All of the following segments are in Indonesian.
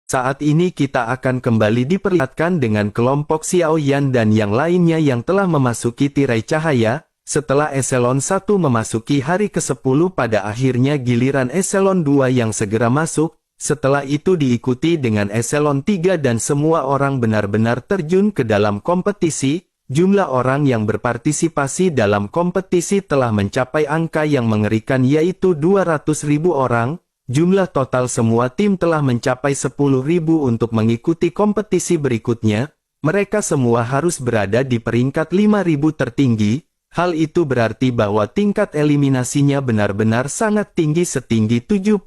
Saat ini kita akan kembali diperlihatkan dengan kelompok Xiao Yan dan yang lainnya yang telah memasuki tirai cahaya. Setelah Eselon 1 memasuki hari ke-10 pada akhirnya giliran Eselon 2 yang segera masuk. Setelah itu diikuti dengan Eselon 3 dan semua orang benar-benar terjun ke dalam kompetisi. Jumlah orang yang berpartisipasi dalam kompetisi telah mencapai angka yang mengerikan yaitu 200.000 orang. Jumlah total semua tim telah mencapai 10.000 untuk mengikuti kompetisi berikutnya. Mereka semua harus berada di peringkat 5.000 tertinggi. Hal itu berarti bahwa tingkat eliminasinya benar-benar sangat tinggi setinggi 75%.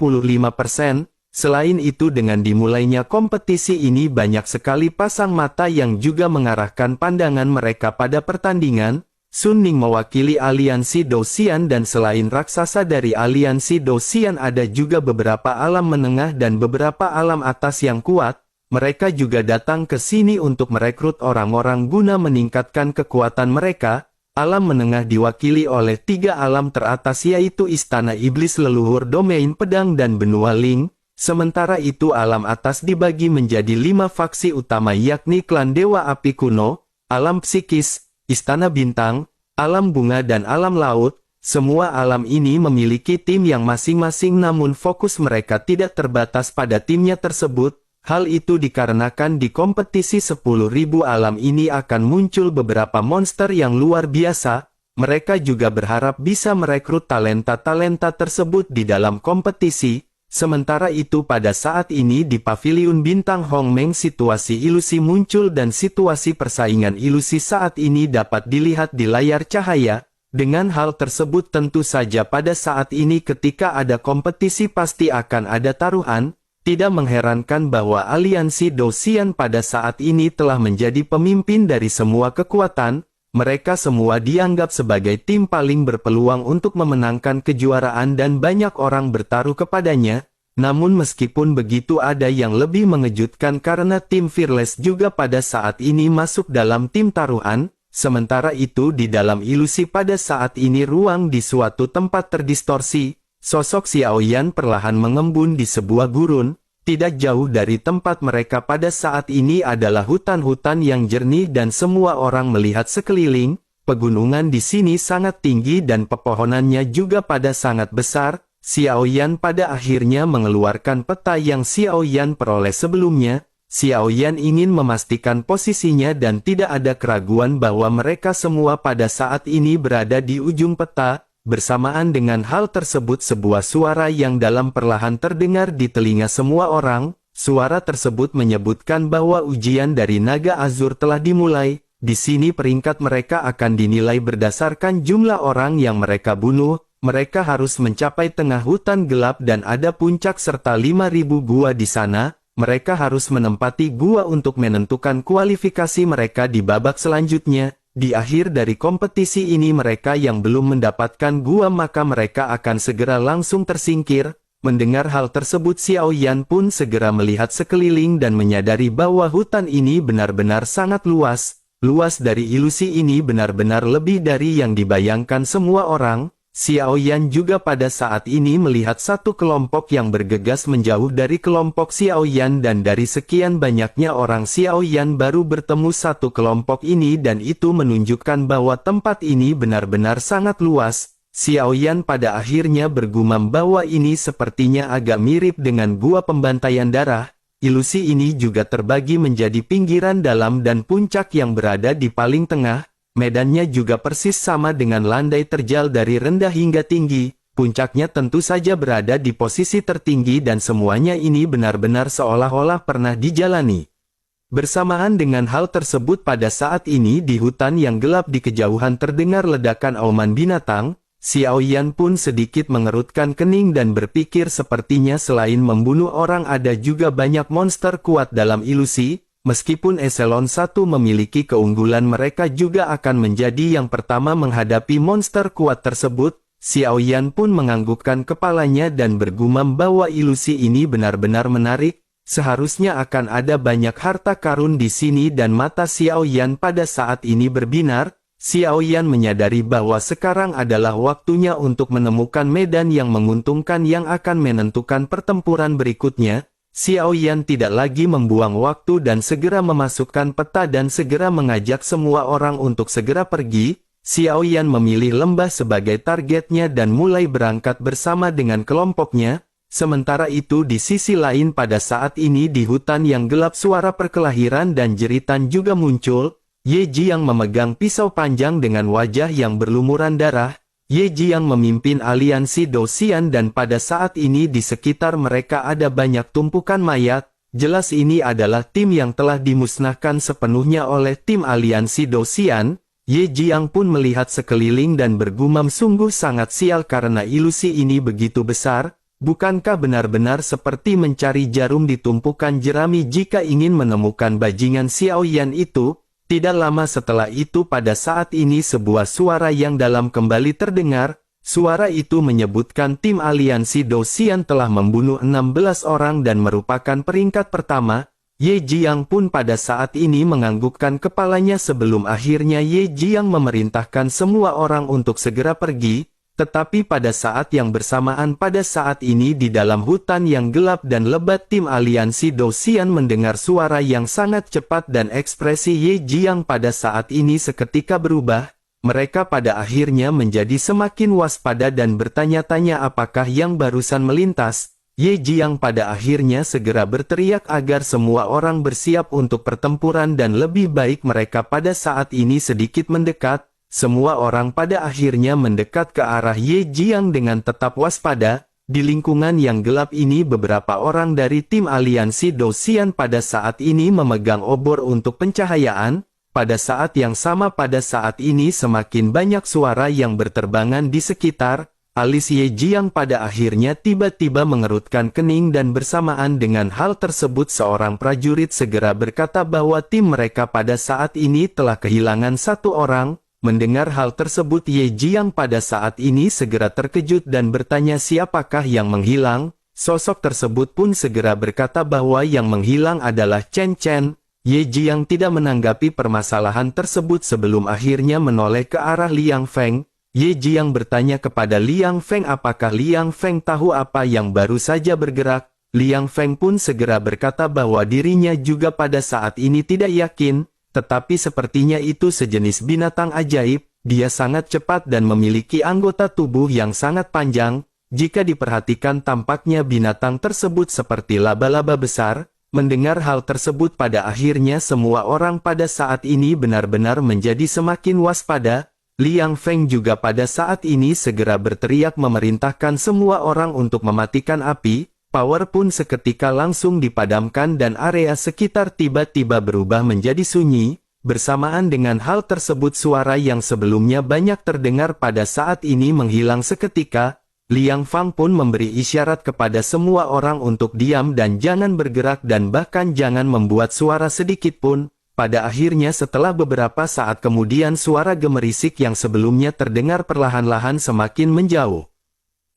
Selain itu dengan dimulainya kompetisi ini banyak sekali pasang mata yang juga mengarahkan pandangan mereka pada pertandingan. Sun Ning mewakili aliansi Dou-Xian dan selain raksasa dari aliansi Dou-Xian ada juga beberapa alam menengah dan beberapa alam atas yang kuat. Mereka juga datang ke sini untuk merekrut orang-orang guna meningkatkan kekuatan mereka. Alam menengah diwakili oleh 3 alam teratas yaitu Istana Iblis Leluhur Domain Pedang dan Benua Ling. Sementara itu alam atas dibagi menjadi 5 faksi utama yakni Klan Dewa Api Kuno, Alam Psikis, Istana Bintang, Alam Bunga dan Alam Laut. Semua alam ini memiliki tim yang masing-masing namun fokus mereka tidak terbatas pada timnya tersebut. Hal itu dikarenakan di kompetisi 10.000 alam ini akan muncul beberapa monster yang luar biasa. Mereka juga berharap bisa merekrut talenta-talenta tersebut di dalam kompetisi. Sementara itu pada saat ini di Paviliun Bintang Hongmeng situasi ilusi muncul dan situasi persaingan ilusi saat ini dapat dilihat di layar cahaya. Dengan hal tersebut tentu saja pada saat ini ketika ada kompetisi pasti akan ada taruhan. Tidak mengherankan bahwa aliansi Dou-Xian pada saat ini telah menjadi pemimpin dari semua kekuatan. Mereka semua dianggap sebagai tim paling berpeluang untuk memenangkan kejuaraan dan banyak orang bertaruh kepadanya. Namun meskipun begitu ada yang lebih mengejutkan karena tim Fearless juga pada saat ini masuk dalam tim taruhan. Sementara itu di dalam ilusi pada saat ini ruang di suatu tempat terdistorsi. Sosok Xiao Yan perlahan mengembun di sebuah gurun. Tidak jauh dari tempat mereka pada saat ini adalah hutan-hutan yang jernih dan semua orang melihat sekeliling. Pegunungan di sini sangat tinggi dan pepohonannya juga pada sangat besar. Xiao Yan pada akhirnya mengeluarkan peta yang Xiao Yan peroleh sebelumnya. Xiao Yan ingin memastikan posisinya dan tidak ada keraguan bahwa mereka semua pada saat ini berada di ujung peta. Bersamaan dengan hal tersebut sebuah suara yang dalam perlahan terdengar di telinga semua orang. Suara tersebut menyebutkan bahwa ujian dari naga azur telah dimulai. Di sini peringkat mereka akan dinilai berdasarkan jumlah orang yang mereka bunuh. Mereka harus mencapai tengah hutan gelap dan ada puncak serta 5.000 gua di sana. Mereka harus menempati gua untuk menentukan kualifikasi mereka di babak selanjutnya. Di akhir dari kompetisi ini mereka yang belum mendapatkan gua maka mereka akan segera langsung tersingkir. Mendengar hal tersebut Xiao Yan pun segera melihat sekeliling dan menyadari bahwa hutan ini benar-benar sangat luas. Luas dari ilusi ini benar-benar lebih dari yang dibayangkan semua orang. Xiao Yan juga pada saat ini melihat satu kelompok yang bergegas menjauh dari kelompok Xiao Yan dan dari sekian banyaknya orang Xiao Yan baru bertemu satu kelompok ini dan itu menunjukkan bahwa tempat ini benar-benar sangat luas. Xiao Yan pada akhirnya bergumam bahwa ini sepertinya agak mirip dengan gua pembantaian darah. Ilusi ini juga terbagi menjadi pinggiran dalam dan puncak yang berada di paling tengah. Medannya juga persis sama dengan landai terjal dari rendah hingga tinggi. Puncaknya tentu saja berada di posisi tertinggi dan semuanya ini benar-benar seolah-olah pernah dijalani. Bersamaan dengan hal tersebut pada saat ini di hutan yang gelap di kejauhan terdengar ledakan auman binatang. Xiao Yan pun sedikit mengerutkan kening dan berpikir sepertinya selain membunuh orang ada juga banyak monster kuat dalam ilusi. Meskipun Eselon 1 memiliki keunggulan mereka juga akan menjadi yang pertama menghadapi monster kuat tersebut. Xiao Yan pun menganggukkan kepalanya dan bergumam bahwa ilusi ini benar-benar menarik. Seharusnya akan ada banyak harta karun di sini dan mata Xiao Yan pada saat ini berbinar. Xiao Yan menyadari bahwa sekarang adalah waktunya untuk menemukan medan yang menguntungkan yang akan menentukan pertempuran berikutnya. Xiao Yan tidak lagi membuang waktu dan segera memasukkan peta dan segera mengajak semua orang untuk segera pergi. Xiao Yan memilih lembah sebagai targetnya dan mulai berangkat bersama dengan kelompoknya. Sementara itu di sisi lain pada saat ini di hutan yang gelap suara perkelahian dan jeritan juga muncul. Ye Jiang memegang pisau panjang dengan wajah yang berlumuran darah. Ye Jiang memimpin aliansi Dosian dan pada saat ini di sekitar mereka ada banyak tumpukan mayat. Jelas ini adalah tim yang telah dimusnahkan sepenuhnya oleh tim aliansi Dosian. Ye Jiang pun melihat sekeliling dan bergumam sungguh sangat sial karena ilusi ini begitu besar. Bukankah benar-benar seperti mencari jarum di tumpukan jerami jika ingin menemukan bajingan Xiao Yan itu? Tidak lama setelah itu pada saat ini sebuah suara yang dalam kembali terdengar. Suara itu menyebutkan tim aliansi Dosian telah membunuh 16 orang dan merupakan peringkat pertama. Ye Jiang pun pada saat ini menganggukkan kepalanya sebelum akhirnya Ye Jiang memerintahkan semua orang untuk segera pergi. Tetapi pada saat yang bersamaan pada saat ini di dalam hutan yang gelap dan lebat tim aliansi Dosian mendengar suara yang sangat cepat dan ekspresi Ye Jiang pada saat ini seketika berubah. Mereka pada akhirnya menjadi semakin waspada dan bertanya-tanya apakah yang barusan melintas. Ye Jiang pada akhirnya segera berteriak agar semua orang bersiap untuk pertempuran dan lebih baik mereka pada saat ini sedikit mendekat. Semua orang pada akhirnya mendekat ke arah Ye Jiang dengan tetap waspada. Di lingkungan yang gelap ini beberapa orang dari tim aliansi Dosian pada saat ini memegang obor untuk pencahayaan. Pada saat yang sama pada saat ini semakin banyak suara yang berterbangan di sekitar. Alis Ye Jiang pada akhirnya tiba-tiba mengerutkan kening dan bersamaan dengan hal tersebut seorang prajurit segera berkata bahwa tim mereka pada saat ini telah kehilangan satu orang. Mendengar hal tersebut Ye Jiang pada saat ini segera terkejut dan bertanya siapakah yang menghilang. Sosok tersebut pun segera berkata bahwa yang menghilang adalah Chen Chen. Ye Jiang tidak menanggapi permasalahan tersebut sebelum akhirnya menoleh ke arah Liang Feng. Ye Jiang bertanya kepada Liang Feng apakah Liang Feng tahu apa yang baru saja bergerak. Liang Feng pun segera berkata bahwa dirinya juga pada saat ini tidak yakin. Tetapi sepertinya itu sejenis binatang ajaib, dia sangat cepat dan memiliki anggota tubuh yang sangat panjang. Jika diperhatikan tampaknya binatang tersebut seperti laba-laba besar. Mendengar hal tersebut pada akhirnya semua orang pada saat ini benar-benar menjadi semakin waspada. Liang Feng juga pada saat ini segera berteriak memerintahkan semua orang untuk mematikan api. Power pun seketika langsung dipadamkan dan area sekitar tiba-tiba berubah menjadi sunyi. Bersamaan dengan hal tersebut suara yang sebelumnya banyak terdengar pada saat ini menghilang seketika. Liang Feng pun memberi isyarat kepada semua orang untuk diam dan jangan bergerak dan bahkan jangan membuat suara sedikit pun. Pada akhirnya setelah beberapa saat kemudian suara gemerisik yang sebelumnya terdengar perlahan-lahan semakin menjauh.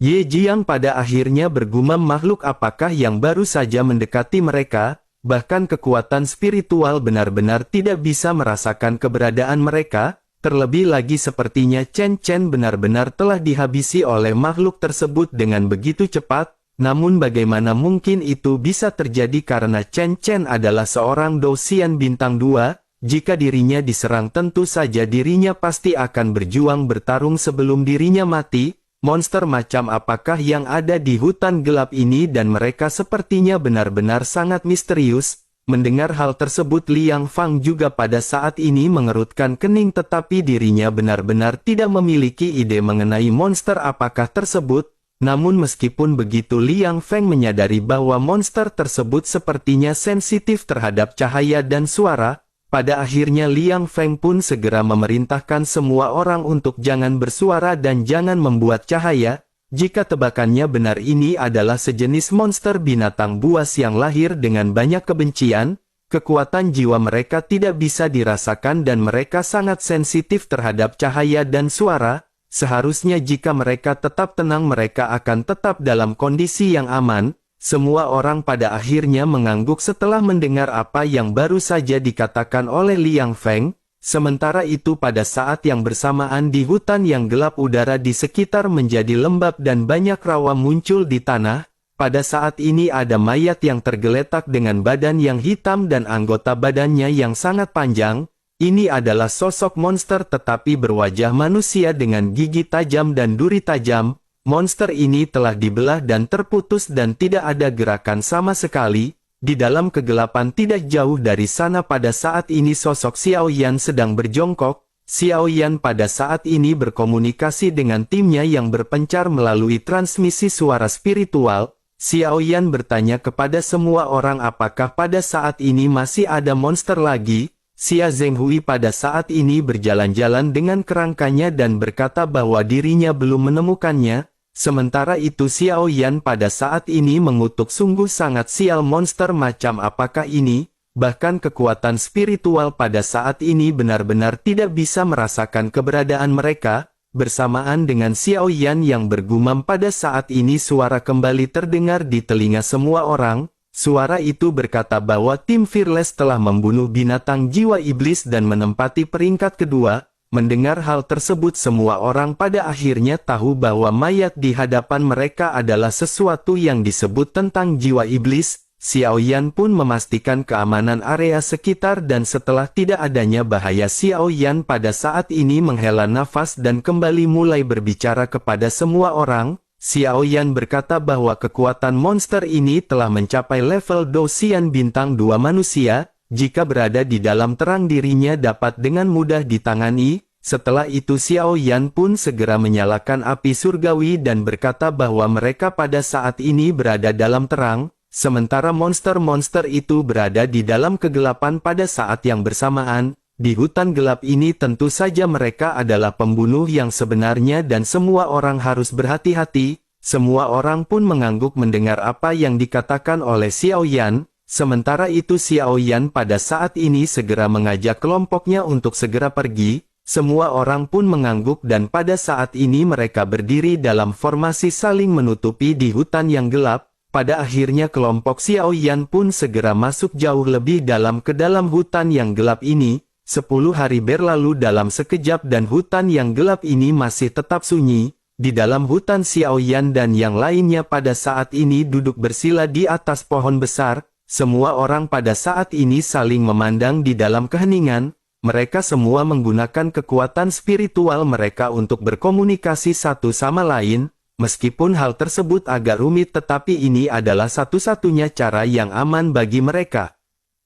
Ye Jiang pada akhirnya bergumam makhluk apakah yang baru saja mendekati mereka, bahkan kekuatan spiritual benar-benar tidak bisa merasakan keberadaan mereka, terlebih lagi sepertinya Chen Chen benar-benar telah dihabisi oleh makhluk tersebut dengan begitu cepat, namun bagaimana mungkin itu bisa terjadi karena Chen Chen adalah seorang Dosian bintang 2, jika dirinya diserang tentu saja dirinya pasti akan berjuang bertarung sebelum dirinya mati. Monster macam apakah yang ada di hutan gelap ini dan mereka sepertinya benar-benar sangat misterius. Mendengar hal tersebut Liang Feng juga pada saat ini mengerutkan kening tetapi dirinya benar-benar tidak memiliki ide mengenai monster apakah tersebut. Namun meskipun begitu Liang Feng menyadari bahwa monster tersebut sepertinya sensitif terhadap cahaya dan suara. Pada akhirnya Liang Feng pun segera memerintahkan semua orang untuk jangan bersuara dan jangan membuat cahaya. Jika tebakannya benar ini adalah sejenis monster binatang buas yang lahir dengan banyak kebencian, kekuatan jiwa mereka tidak bisa dirasakan dan mereka sangat sensitif terhadap cahaya dan suara. Seharusnya jika mereka tetap tenang mereka akan tetap dalam kondisi yang aman. Semua orang pada akhirnya mengangguk setelah mendengar apa yang baru saja dikatakan oleh Liang Feng. Sementara itu pada saat yang bersamaan di hutan yang gelap udara di sekitar menjadi lembab dan banyak rawa muncul di tanah. Pada saat ini ada mayat yang tergeletak dengan badan yang hitam dan anggota badannya yang sangat panjang. Ini adalah sosok monster tetapi berwajah manusia dengan gigi tajam dan duri tajam. Monster ini telah dibelah dan terputus dan tidak ada gerakan sama sekali. Di dalam kegelapan tidak jauh dari sana pada saat ini sosok Xiao Yan sedang berjongkok. Xiao Yan pada saat ini berkomunikasi dengan timnya yang berpencar melalui transmisi suara spiritual. Xiao Yan bertanya kepada semua orang apakah pada saat ini masih ada monster lagi. Xia Zhenghui pada saat ini berjalan-jalan dengan kerangkanya dan berkata bahwa dirinya belum menemukannya. Sementara itu Xiao Yan pada saat ini mengutuk sungguh sangat sial monster macam apakah ini. Bahkan kekuatan spiritual pada saat ini benar-benar tidak bisa merasakan keberadaan mereka. Bersamaan dengan Xiao Yan yang bergumam pada saat ini suara kembali terdengar di telinga semua orang. Suara itu berkata bahwa tim Fearless telah membunuh binatang jiwa iblis dan menempati peringkat kedua. Mendengar hal tersebut semua orang pada akhirnya tahu bahwa mayat di hadapan mereka adalah sesuatu yang disebut tentang jiwa iblis. Xiao Yan pun memastikan keamanan area sekitar dan setelah tidak adanya bahaya Xiao Yan pada saat ini menghela nafas dan kembali mulai berbicara kepada semua orang. Xiao Yan berkata bahwa kekuatan monster ini telah mencapai level Dosian bintang 2 manusia, jika berada di dalam terang dirinya dapat dengan mudah ditangani. Setelah itu Xiao Yan pun segera menyalakan api surgawi dan berkata bahwa mereka pada saat ini berada dalam terang. Sementara monster-monster itu berada di dalam kegelapan pada saat yang bersamaan. Di hutan gelap ini tentu saja mereka adalah pembunuh yang sebenarnya dan semua orang harus berhati-hati. Semua orang pun mengangguk mendengar apa yang dikatakan oleh Xiao Yan. Sementara itu Xiao Yan pada saat ini segera mengajak kelompoknya untuk segera pergi. Semua orang pun mengangguk dan pada saat ini mereka berdiri dalam formasi saling menutupi di hutan yang gelap. Pada akhirnya kelompok Xiao Yan pun segera masuk jauh lebih dalam ke dalam hutan yang gelap ini. 10 hari berlalu dalam sekejap dan hutan yang gelap ini masih tetap sunyi. Di dalam hutan Xiao Yan dan yang lainnya pada saat ini duduk bersila di atas pohon besar. Semua orang pada saat ini saling memandang di dalam keheningan. Mereka semua menggunakan kekuatan spiritual mereka untuk berkomunikasi satu sama lain. Meskipun hal tersebut agak rumit tetapi ini adalah satu-satunya cara yang aman bagi mereka.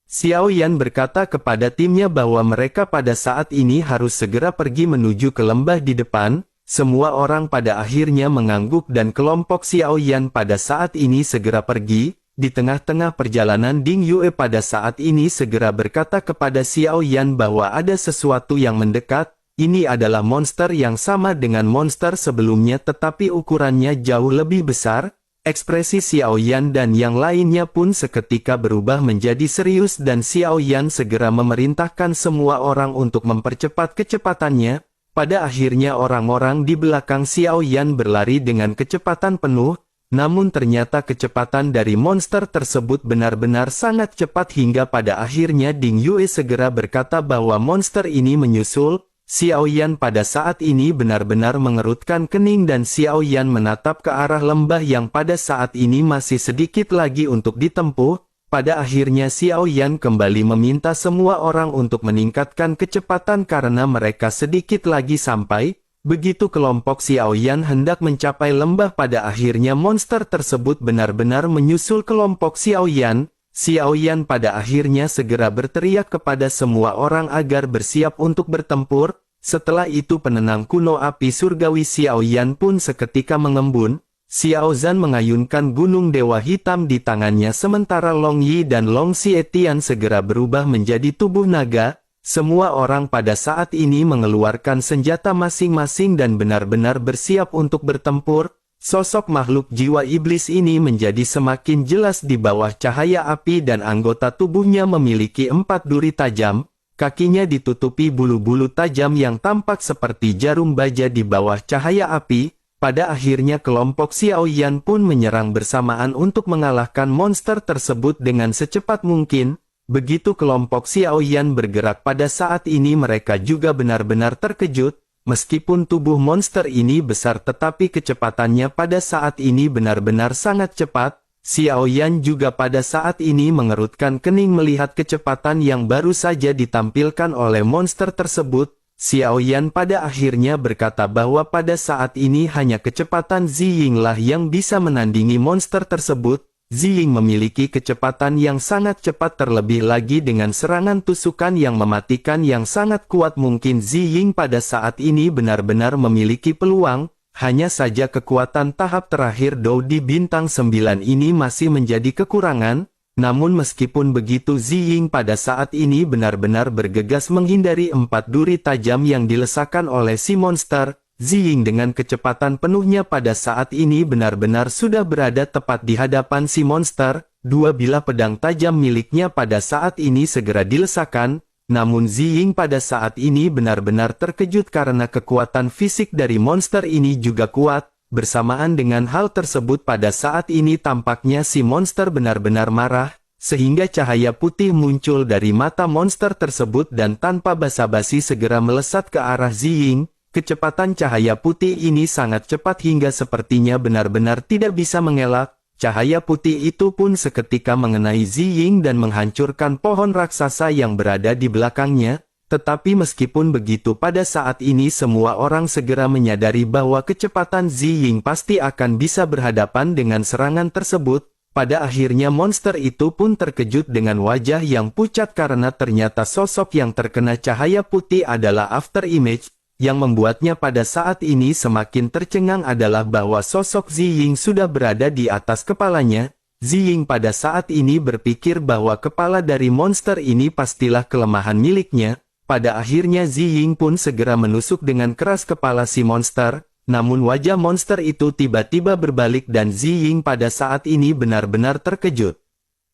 Xiao Yan berkata kepada timnya bahwa mereka pada saat ini harus segera pergi menuju ke lembah di depan. Semua orang pada akhirnya mengangguk dan kelompok Xiao Yan pada saat ini segera pergi. Di tengah-tengah perjalanan Ding Yue pada saat ini segera berkata kepada Xiao Yan bahwa ada sesuatu yang mendekat. Ini adalah monster yang sama dengan monster sebelumnya tetapi ukurannya jauh lebih besar. Ekspresi Xiao Yan dan yang lainnya pun seketika berubah menjadi serius dan Xiao Yan segera memerintahkan semua orang untuk mempercepat kecepatannya. Pada akhirnya orang-orang di belakang Xiao Yan berlari dengan kecepatan penuh. Namun ternyata kecepatan dari monster tersebut benar-benar sangat cepat hingga pada akhirnya Ding Yue segera berkata bahwa monster ini menyusul. Xiao Yan pada saat ini benar-benar mengerutkan kening dan Xiao Yan menatap ke arah lembah yang pada saat ini masih sedikit lagi untuk ditempuh. Pada akhirnya Xiao Yan kembali meminta semua orang untuk meningkatkan kecepatan karena mereka sedikit lagi sampai. Begitu kelompok Xiao Yan hendak mencapai lembah pada akhirnya monster tersebut benar-benar menyusul kelompok Xiao Yan. Xiao Yan pada akhirnya segera berteriak kepada semua orang agar bersiap untuk bertempur. Setelah itu penenang kuno api surgawi Xiao Yan pun seketika mengembun. Xiao Zhan mengayunkan gunung dewa hitam di tangannya sementara Long Yi dan Long Xietian segera berubah menjadi tubuh naga. Semua orang pada saat ini mengeluarkan senjata masing-masing dan benar-benar bersiap untuk bertempur. Sosok makhluk jiwa iblis ini menjadi semakin jelas di bawah cahaya api dan anggota tubuhnya memiliki 4 duri tajam. Kakinya ditutupi bulu-bulu tajam yang tampak seperti jarum baja di bawah cahaya api. Pada akhirnya kelompok Xiao Yan pun menyerang bersamaan untuk mengalahkan monster tersebut dengan secepat mungkin. Begitu kelompok Xiao Yan bergerak pada saat ini mereka juga benar-benar terkejut. Meskipun tubuh monster ini besar tetapi kecepatannya pada saat ini benar-benar sangat cepat. Xiao Yan juga pada saat ini mengerutkan kening melihat kecepatan yang baru saja ditampilkan oleh monster tersebut. Xiao Yan pada akhirnya berkata bahwa pada saat ini hanya kecepatan Ziying lah yang bisa menandingi monster tersebut. Ziying memiliki kecepatan yang sangat cepat, terlebih lagi dengan serangan tusukan yang mematikan yang sangat kuat. Mungkin Ziying pada saat ini benar-benar memiliki peluang, hanya saja kekuatan tahap terakhir Dou di bintang 9 ini masih menjadi kekurangan. Namun meskipun begitu, Ziying pada saat ini benar-benar bergegas menghindari 4 duri tajam yang dilesakkan oleh si monster. Ziying dengan kecepatan penuhnya pada saat ini benar-benar sudah berada tepat di hadapan si monster. Dua bilah pedang tajam miliknya pada saat ini segera dilesakkan. Namun Ziying pada saat ini benar-benar terkejut karena kekuatan fisik dari monster ini juga kuat. Bersamaan dengan hal tersebut pada saat ini tampaknya si monster benar-benar marah, sehingga cahaya putih muncul dari mata monster tersebut dan tanpa basa-basi segera melesat ke arah Ziying. Kecepatan cahaya putih ini sangat cepat hingga sepertinya benar-benar tidak bisa mengelak. Cahaya putih itu pun seketika mengenai Ziying dan menghancurkan pohon raksasa yang berada di belakangnya. Tetapi meskipun begitu, pada saat ini semua orang segera menyadari bahwa kecepatan Ziying pasti akan bisa berhadapan dengan serangan tersebut. Pada akhirnya monster itu pun terkejut dengan wajah yang pucat karena ternyata sosok yang terkena cahaya putih adalah After Image. Yang membuatnya pada saat ini semakin tercengang adalah bahwa sosok Ziying sudah berada di atas kepalanya. Ziying pada saat ini berpikir bahwa kepala dari monster ini pastilah kelemahan miliknya. Pada akhirnya Ziying pun segera menusuk dengan keras kepala si monster. Namun wajah monster itu tiba-tiba berbalik dan Ziying pada saat ini benar-benar terkejut.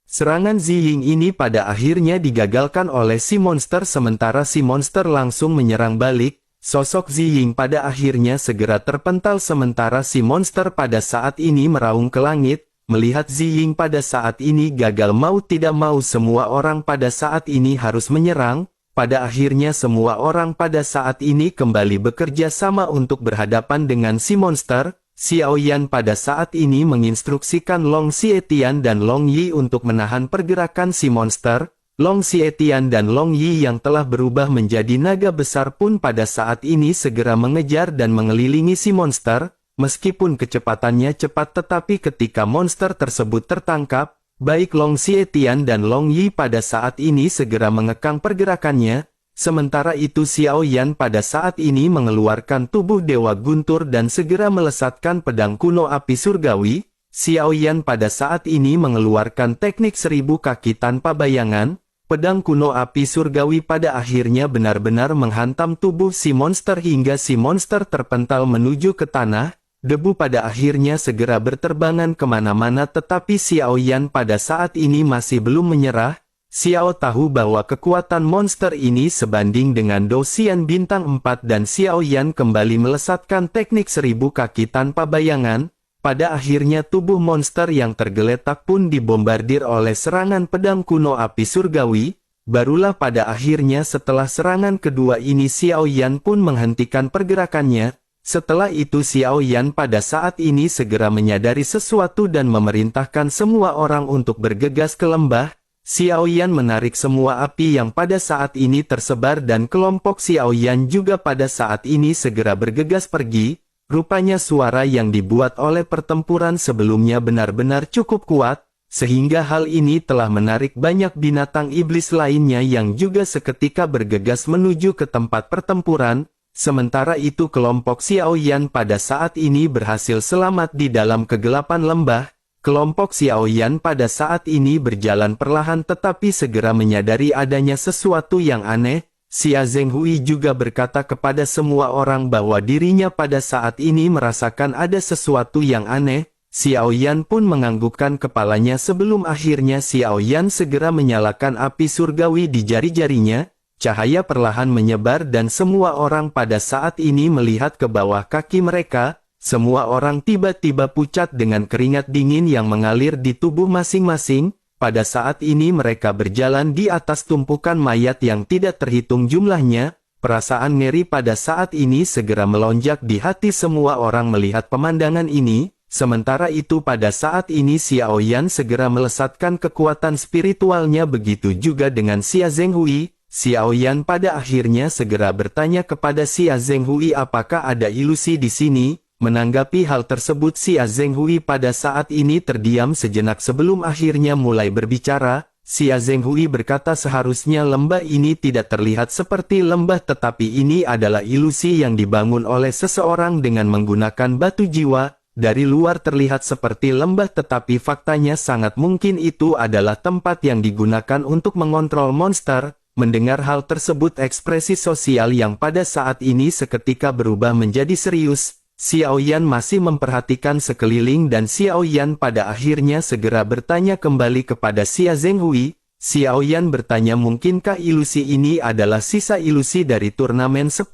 Serangan Ziying ini pada akhirnya digagalkan oleh si monster, sementara si monster langsung menyerang balik. Sosok Ziying pada akhirnya segera terpental sementara si monster pada saat ini meraung ke langit. Melihat Ziying pada saat ini gagal, mau tidak mau semua orang pada saat ini harus menyerang. Pada akhirnya semua orang pada saat ini kembali bekerja sama untuk berhadapan dengan si monster. Xiao Yan pada saat ini menginstruksikan Long Xietian dan Long Yi untuk menahan pergerakan si monster. Long Xietian dan Long Yi yang telah berubah menjadi naga besar pun pada saat ini segera mengejar dan mengelilingi si monster. Meskipun kecepatannya cepat, tetapi ketika monster tersebut tertangkap, baik Long Xietian dan Long Yi pada saat ini segera mengekang pergerakannya. Sementara itu Xiao Yan pada saat ini mengeluarkan tubuh Dewa Guntur dan segera melesatkan pedang kuno api surgawi. Xiao Yan pada saat ini mengeluarkan teknik 1000 kaki tanpa bayangan. Pedang kuno api surgawi pada akhirnya benar-benar menghantam tubuh si monster hingga si monster terpental menuju ke tanah. Debu pada akhirnya segera berterbangan kemana-mana, tetapi Xiao Yan pada saat ini masih belum menyerah. Xiao tahu bahwa kekuatan monster ini sebanding dengan Dou Xian bintang 4 dan Xiao Yan kembali melesatkan teknik 1000 kaki tanpa bayangan. Pada akhirnya tubuh monster yang tergeletak pun dibombardir oleh serangan pedang kuno api surgawi. Barulah pada akhirnya setelah serangan kedua ini Xiao Yan pun menghentikan pergerakannya. Setelah itu Xiao Yan pada saat ini segera menyadari sesuatu dan memerintahkan semua orang untuk bergegas ke lembah. Xiao Yan menarik semua api yang pada saat ini tersebar dan kelompok Xiao Yan juga pada saat ini segera bergegas pergi. Rupanya suara yang dibuat oleh pertempuran sebelumnya benar-benar cukup kuat, sehingga hal ini telah menarik banyak binatang iblis lainnya yang juga seketika bergegas menuju ke tempat pertempuran. Sementara itu kelompok Xiao Yan pada saat ini berhasil selamat di dalam kegelapan lembah. Kelompok Xiao Yan pada saat ini berjalan perlahan tetapi segera menyadari adanya sesuatu yang aneh. Xia Zhenghui juga berkata kepada semua orang bahwa dirinya pada saat ini merasakan ada sesuatu yang aneh. Xiao Yan pun menganggukkan kepalanya sebelum akhirnya Xiao Yan segera menyalakan api surgawi di jari-jarinya. Cahaya perlahan menyebar dan semua orang pada saat ini melihat ke bawah kaki mereka. Semua orang tiba-tiba pucat dengan keringat dingin yang mengalir di tubuh masing-masing. Pada saat ini mereka berjalan di atas tumpukan mayat yang tidak terhitung jumlahnya. Perasaan ngeri pada saat ini segera melonjak di hati semua orang melihat pemandangan ini. Sementara itu pada saat ini Xiao Yan segera melesatkan kekuatan spiritualnya, begitu juga dengan Xia Zhenghui. Xiao Yan pada akhirnya segera bertanya kepada Xia Zhenghui apakah ada ilusi di sini. Menanggapi hal tersebut Xia Zhenghui pada saat ini terdiam sejenak sebelum akhirnya mulai berbicara. Xia Zhenghui berkata seharusnya lembah ini tidak terlihat seperti lembah, tetapi ini adalah ilusi yang dibangun oleh seseorang dengan menggunakan batu jiwa. Dari luar terlihat seperti lembah, tetapi faktanya sangat mungkin itu adalah tempat yang digunakan untuk mengontrol monster. Mendengar hal tersebut ekspresi sosial yang pada saat ini seketika berubah menjadi serius. Xiao Yan masih memperhatikan sekeliling dan Xiao Yan pada akhirnya segera bertanya kembali kepada Xia Zhenghui. Xiao Yan bertanya mungkinkah ilusi ini adalah sisa ilusi dari turnamen 10.000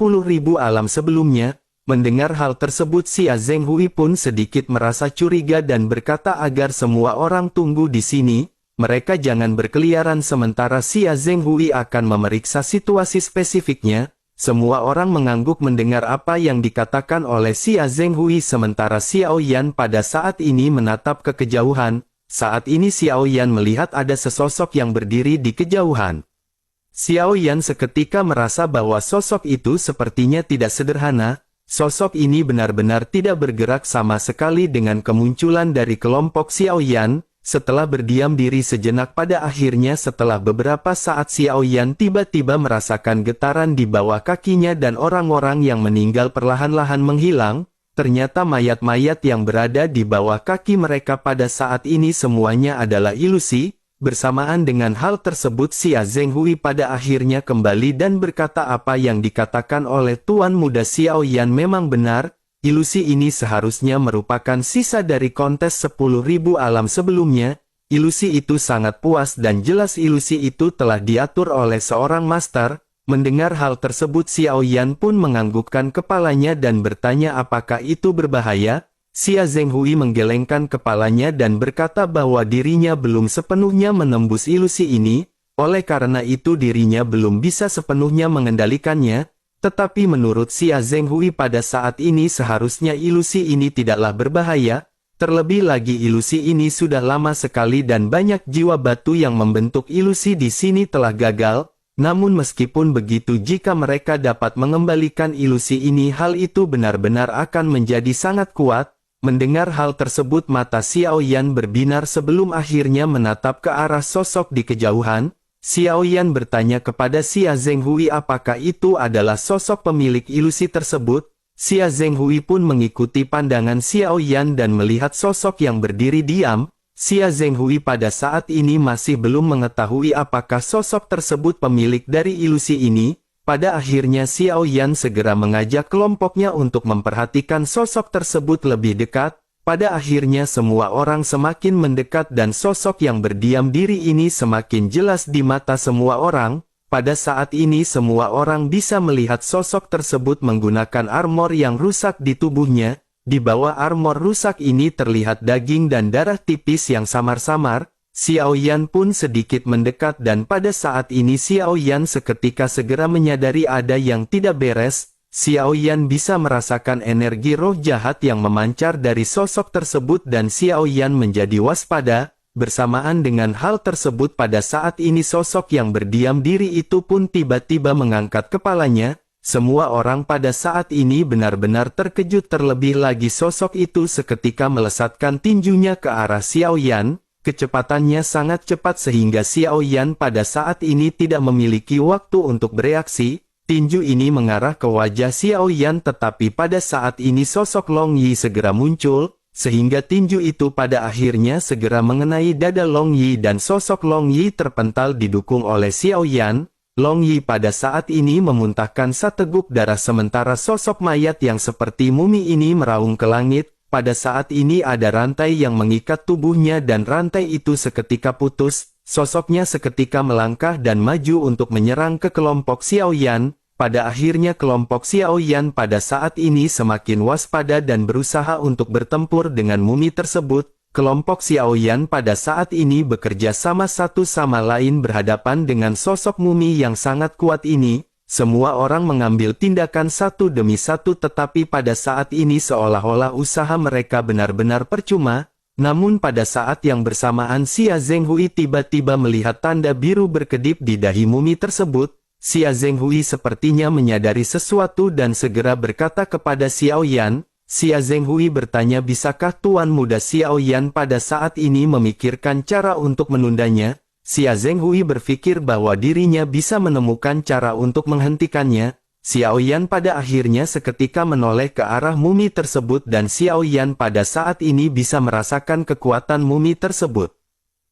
alam sebelumnya. Mendengar hal tersebut Xia Zhenghui pun sedikit merasa curiga dan berkata agar semua orang tunggu di sini. Mereka jangan berkeliaran sementara Xia Zhenghui akan memeriksa situasi spesifiknya. Semua orang mengangguk mendengar apa yang dikatakan oleh Xia Zhenghui sementara Xiao Yan pada saat ini menatap ke kejauhan. Saat ini Xiao Yan melihat ada sesosok yang berdiri di kejauhan. Xiao Yan seketika merasa bahwa sosok itu sepertinya tidak sederhana. Sosok ini benar-benar tidak bergerak sama sekali dengan kemunculan dari kelompok Xiao Yan. Setelah berdiam diri sejenak pada akhirnya setelah beberapa saat Xiao Yan tiba-tiba merasakan getaran di bawah kakinya dan orang-orang yang meninggal perlahan-lahan menghilang. Ternyata mayat-mayat yang berada di bawah kaki mereka pada saat ini semuanya adalah ilusi. Bersamaan dengan hal tersebut Xia Zhenghui pada akhirnya kembali dan berkata apa yang dikatakan oleh Tuan Muda Xiao Yan memang benar. Ilusi ini seharusnya merupakan sisa dari kontes 10.000 alam sebelumnya. Ilusi itu sangat puas dan jelas ilusi itu telah diatur oleh seorang master. Mendengar hal tersebut Xiao Yan pun menganggukkan kepalanya dan bertanya apakah itu berbahaya. Xia Zhenghui menggelengkan kepalanya dan berkata bahwa dirinya belum sepenuhnya menembus ilusi ini. Oleh karena itu dirinya belum bisa sepenuhnya mengendalikannya. Tetapi menurut Xia Zhenghui pada saat ini seharusnya ilusi ini tidaklah berbahaya, terlebih lagi ilusi ini sudah lama sekali dan banyak jiwa batu yang membentuk ilusi di sini telah gagal, namun meskipun begitu jika mereka dapat mengembalikan ilusi ini hal itu benar-benar akan menjadi sangat kuat. Mendengar hal tersebut mata Xiao Yan berbinar sebelum akhirnya menatap ke arah sosok di kejauhan. Xiao Yan bertanya kepada Xia Zhenghui apakah itu adalah sosok pemilik ilusi tersebut. Xia Zhenghui pun mengikuti pandangan Xiao Yan dan melihat sosok yang berdiri diam. Xia Zhenghui pada saat ini masih belum mengetahui apakah sosok tersebut pemilik dari ilusi ini. Pada akhirnya Xiao Yan segera mengajak kelompoknya untuk memperhatikan sosok tersebut lebih dekat. Pada akhirnya semua orang semakin mendekat dan sosok yang berdiam diri ini semakin jelas di mata semua orang. Pada saat ini semua orang bisa melihat sosok tersebut menggunakan armor yang rusak di tubuhnya. Di bawah armor rusak ini terlihat daging dan darah tipis yang samar-samar. Xiao Yan pun sedikit mendekat dan pada saat ini Xiao Yan seketika segera menyadari ada yang tidak beres. Xiao Yan bisa merasakan energi roh jahat yang memancar dari sosok tersebut dan Xiao Yan menjadi waspada. Bersamaan dengan hal tersebut pada saat ini sosok yang berdiam diri itu pun tiba-tiba mengangkat kepalanya. Semua orang pada saat ini benar-benar terkejut terlebih lagi sosok itu seketika melesatkan tinjunya ke arah Xiao Yan. Kecepatannya sangat cepat sehingga Xiao Yan pada saat ini tidak memiliki waktu untuk bereaksi. Tinju ini mengarah ke wajah Xiao Yan tetapi pada saat ini sosok Long Yi segera muncul. Sehingga tinju itu pada akhirnya segera mengenai dada Long Yi dan sosok Long Yi terpental didukung oleh Xiao Yan. Long Yi pada saat ini memuntahkan seteguk darah sementara sosok mayat yang seperti mumi ini meraung ke langit. Pada saat ini ada rantai yang mengikat tubuhnya dan rantai itu seketika putus. Sosoknya seketika melangkah dan maju untuk menyerang ke kelompok Xiao Yan. Pada akhirnya kelompok Xiao Yan pada saat ini semakin waspada dan berusaha untuk bertempur dengan mumi tersebut. Kelompok Xiao Yan pada saat ini bekerja sama satu sama lain berhadapan dengan sosok mumi yang sangat kuat ini. semua orang mengambil tindakan satu demi satu, tetapi pada saat ini seolah-olah usaha mereka benar-benar percuma. Namun pada saat yang bersamaan Xia Zhenghui tiba-tiba melihat tanda biru berkedip di dahi mumi tersebut. Xia Zhenghui sepertinya menyadari sesuatu dan segera berkata kepada Xiao Yan. Xia Zhenghui bertanya, bisakah Tuan Muda Xiao Yan pada saat ini memikirkan cara untuk menundanya? Xia Zhenghui berpikir bahwa dirinya bisa menemukan cara untuk menghentikannya. Xiao Yan pada akhirnya seketika menoleh ke arah mumi tersebut dan Xiao Yan pada saat ini bisa merasakan kekuatan mumi tersebut.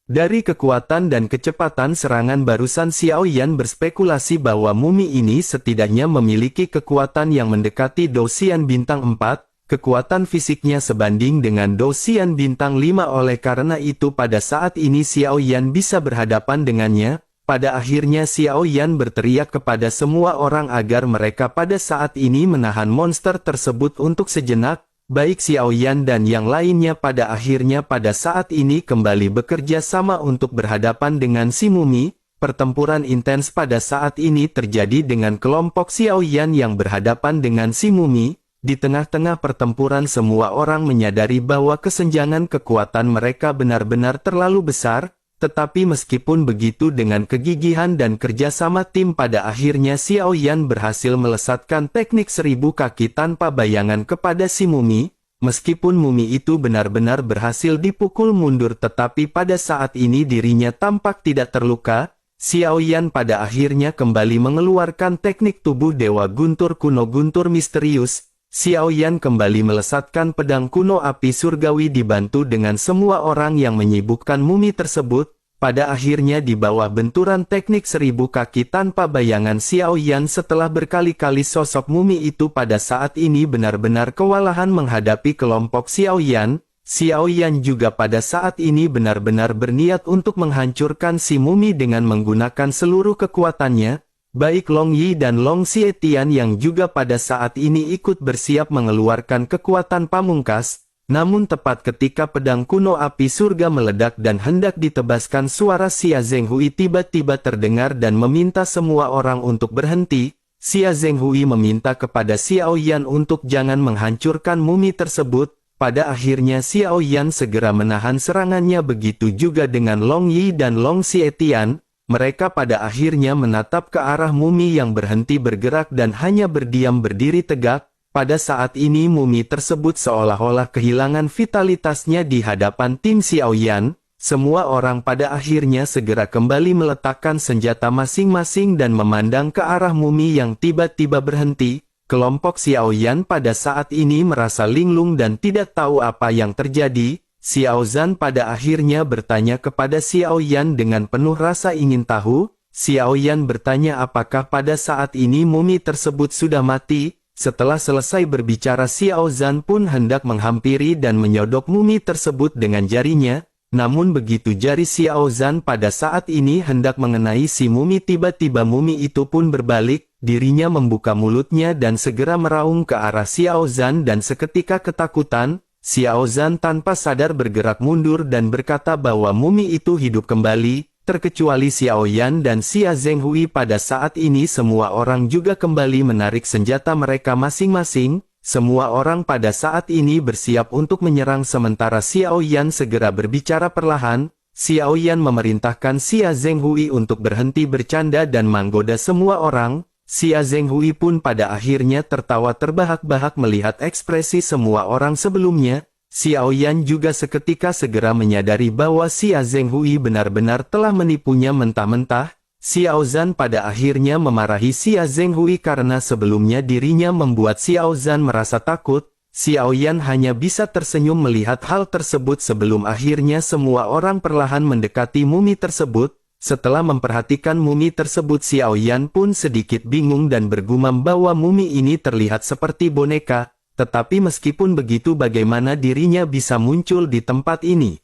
Dari kekuatan dan kecepatan serangan barusan, Xiao Yan berspekulasi bahwa mumi ini setidaknya memiliki kekuatan yang mendekati Dosian bintang 4, kekuatan fisiknya sebanding dengan Dosian bintang 5. Oleh karena itu pada saat ini Xiao Yan bisa berhadapan dengannya. Pada akhirnya Xiao Yan berteriak kepada semua orang agar mereka pada saat ini menahan monster tersebut untuk sejenak. Baik Xiao Yan dan yang lainnya pada akhirnya pada saat ini kembali bekerja sama untuk berhadapan dengan si mumi. Pertempuran intens pada saat ini terjadi dengan kelompok Xiao Yan yang berhadapan dengan si mumi. Di tengah-tengah pertempuran semua orang menyadari bahwa kesenjangan kekuatan mereka benar-benar terlalu besar. Tetapi meskipun begitu dengan kegigihan dan kerjasama tim pada akhirnya Xiao Yan berhasil melesatkan teknik 1000 kaki tanpa bayangan kepada si mumi. Meskipun mumi itu benar-benar berhasil dipukul mundur tetapi pada saat ini dirinya tampak tidak terluka. Xiao Yan pada akhirnya kembali mengeluarkan teknik tubuh Dewa Guntur kuno Guntur misterius. Xiao Yan kembali melesatkan pedang kuno api surgawi dibantu dengan semua orang yang menyibukkan mumi tersebut. Pada akhirnya di bawah benturan teknik 1000 kaki tanpa bayangan Xiao Yan setelah berkali-kali sosok mumi itu pada saat ini benar-benar kewalahan menghadapi kelompok Xiao Yan. Xiao Yan juga pada saat ini benar-benar berniat untuk menghancurkan si mumi dengan menggunakan seluruh kekuatannya. Baik Long Yi dan Long Xietian yang juga pada saat ini ikut bersiap mengeluarkan kekuatan pamungkas. Namun tepat ketika pedang kuno api surga meledak dan hendak ditebaskan, suara Xia Zhenghui tiba-tiba terdengar dan meminta semua orang untuk berhenti. Xia Zhenghui meminta kepada Xiao Yan untuk jangan menghancurkan mumi tersebut. Pada akhirnya Xiao Yan segera menahan serangannya, begitu juga dengan Long Yi dan Long Xietian. Mereka pada akhirnya menatap ke arah mumi yang berhenti bergerak dan hanya berdiam berdiri tegak. Pada saat ini mumi tersebut seolah-olah kehilangan vitalitasnya di hadapan tim Xiao Yan. Semua orang pada akhirnya segera kembali meletakkan senjata masing-masing dan memandang ke arah mumi yang tiba-tiba berhenti. Kelompok Xiao Yan pada saat ini merasa linglung dan tidak tahu apa yang terjadi. Xiao Zhan pada akhirnya bertanya kepada Xiao Yan dengan penuh rasa ingin tahu. Xiao Yan bertanya apakah pada saat ini mumi tersebut sudah mati. Setelah selesai berbicara, Xiao Zhan pun hendak menghampiri dan menyodok mumi tersebut dengan jarinya. Namun begitu jari Xiao Zhan pada saat ini hendak mengenai si mumi, tiba-tiba mumi itu pun berbalik. Dirinya membuka mulutnya dan segera meraung ke arah Xiao Zhan dan seketika ketakutan. Xiao Zhan tanpa sadar bergerak mundur dan berkata bahwa mumi itu hidup kembali. Terkecuali Xiao Yan dan Xia Zhenghui. Pada saat ini semua orang juga kembali menarik senjata mereka masing-masing. Semua orang pada saat ini bersiap untuk menyerang sementara Xiao Yan segera berbicara perlahan. Xiao Yan memerintahkan Xia Zhenghui untuk berhenti bercanda dan menggoda semua orang. Xia Zhenghui pun pada akhirnya tertawa terbahak-bahak melihat ekspresi semua orang sebelumnya. Xiao Yan juga seketika segera menyadari bahwa Xia Zhenghui benar-benar telah menipunya mentah-mentah. Xiao Zhan pada akhirnya memarahi Xia Zhenghui karena sebelumnya dirinya membuat Xiao Zhan merasa takut. Xiao Yan hanya bisa tersenyum melihat hal tersebut sebelum akhirnya semua orang perlahan mendekati mumi tersebut. Setelah memperhatikan mumi tersebut, Xiao Yan pun sedikit bingung dan bergumam bahwa mumi ini terlihat seperti boneka. Tetapi meskipun begitu, bagaimana dirinya bisa muncul di tempat ini?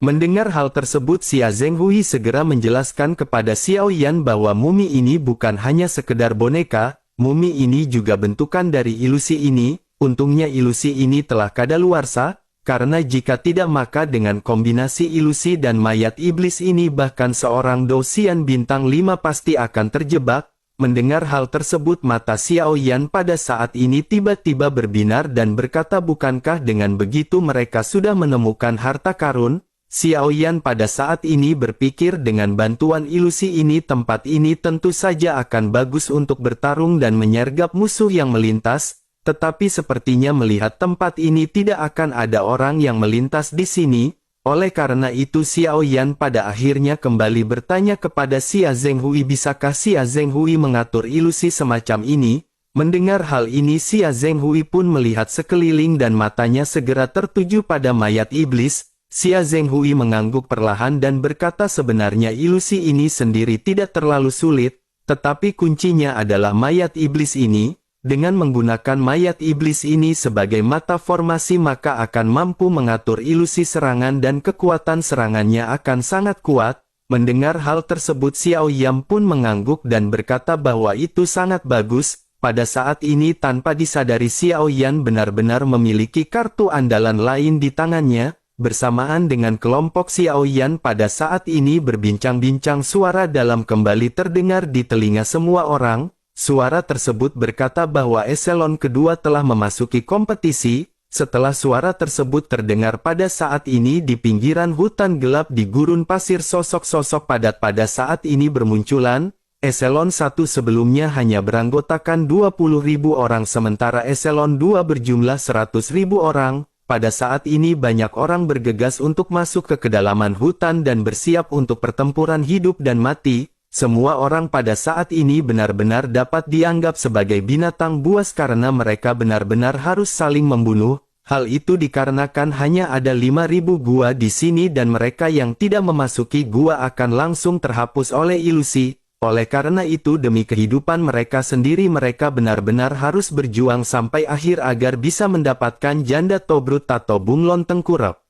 Mendengar hal tersebut, Xia Zhenghui segera menjelaskan kepada Xiao Yan bahwa mumi ini bukan hanya sekedar boneka, mumi ini juga bentukan dari ilusi ini. Untungnya ilusi ini telah kadaluarsa, karena jika tidak maka dengan kombinasi ilusi dan mayat iblis ini bahkan seorang Dosian bintang 5 pasti akan terjebak. Mendengar hal tersebut mata Xiao Yan pada saat ini tiba-tiba berbinar dan berkata, bukankah dengan begitu mereka sudah menemukan harta karun? Xiao Yan pada saat ini berpikir dengan bantuan ilusi ini tempat ini tentu saja akan bagus untuk bertarung dan menyergap musuh yang melintas, tetapi sepertinya melihat tempat ini tidak akan ada orang yang melintas di sini. Oleh karena itu Xiao Yan pada akhirnya kembali bertanya kepada Xia Zhenghui, bisakah Xia Zhenghui mengatur ilusi semacam ini? Mendengar hal ini Xia Zhenghui pun melihat sekeliling dan matanya segera tertuju pada mayat iblis. Xia Zhenghui mengangguk perlahan dan berkata, sebenarnya ilusi ini sendiri tidak terlalu sulit, tetapi kuncinya adalah mayat iblis ini. Dengan menggunakan mayat iblis ini sebagai mata formasi maka akan mampu mengatur ilusi serangan dan kekuatan serangannya akan sangat kuat. Mendengar hal tersebut Xiao Yan pun mengangguk dan berkata bahwa itu sangat bagus. Pada saat ini tanpa disadari Xiao Yan benar-benar memiliki kartu andalan lain di tangannya. Bersamaan dengan kelompok Xiao Yan pada saat ini berbincang-bincang, suara dalam kembali terdengar di telinga semua orang. Suara tersebut berkata bahwa eselon kedua telah memasuki kompetisi. Setelah suara tersebut terdengar pada saat ini di pinggiran hutan gelap di gurun pasir, sosok-sosok padat pada saat ini bermunculan. Eselon 1 sebelumnya hanya beranggotakan 20.000 orang sementara eselon 2 berjumlah 100.000 orang. Pada saat ini banyak orang bergegas untuk masuk ke kedalaman hutan dan bersiap untuk pertempuran hidup dan mati. Semua orang pada saat ini benar-benar dapat dianggap sebagai binatang buas karena mereka benar-benar harus saling membunuh. Hal itu dikarenakan hanya ada 5.000 gua di sini dan mereka yang tidak memasuki gua akan langsung terhapus oleh ilusi. Oleh karena itu demi kehidupan mereka sendiri mereka benar-benar harus berjuang sampai akhir agar bisa mendapatkan janda Tobrut atau bunglon tengkurap.